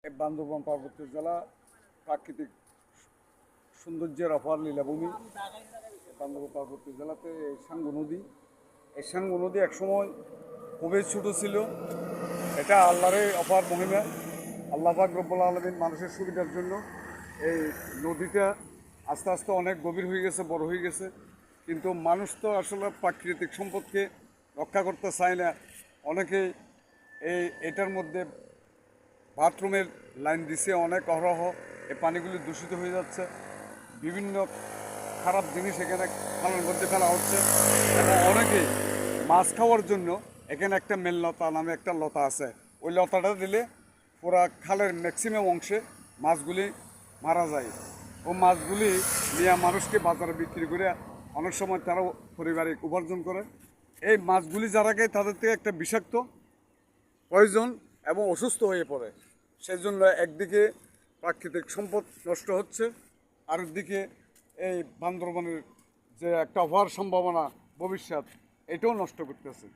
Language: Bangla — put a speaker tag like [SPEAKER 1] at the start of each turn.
[SPEAKER 1] এই বান্দরবান পার্বত্য জেলা প্রাকৃতিক সৌন্দর্যের অপার লীলাভূমি। বান্দরবান পার্বত্য জেলাতে এই সাঙ্গু নদী একসময় খুবই ছোটো ছিল। এটা আল্লাহরের অপার মহিমা। আল্লাহ পাক রব্বুল আলামিন মানুষের সুবিধার জন্য এই নদীটা আস্তে আস্তে অনেক গভীর হয়ে গেছে, বড় হয়ে গেছে। কিন্তু মানুষ তো আসলে প্রাকৃতিক সম্পদকে রক্ষা করতে চায় না। অনেকেই এটার মধ্যে বাথরুমের লাইন দিছে অনেক অহরহ। এই পানিগুলি দূষিত হয়ে যাচ্ছে, বিভিন্ন খারাপ জিনিস এখানে খালের মধ্যে ফেলা হচ্ছে। এবং অনেকেই মাছ খাওয়ার জন্য এখানে একটা মেললতা নামে একটা লতা আছে, ওই লতাটা দিলে পুরা খালের ম্যাক্সিমাম অংশে মাছগুলি মারা যায়। ও মাছগুলি নিয়ে মানুষকে বাজারে বিক্রি করে অনেক সময় তারা পারিবারিক উপার্জন করে। এই মাছগুলি যারা খায় তাদের থেকে একটা বিষাক্ত প্রয়োজন এবং অসুস্থ হয়ে পড়ে। সেই জন্য একদিকে প্রাকৃতিক সম্পদ নষ্ট হচ্ছে, আরেকদিকে এই বান্দরবানের যে একটা হওয়ার সম্ভাবনা ভবিষ্যৎ, এটাও নষ্ট করতেছে।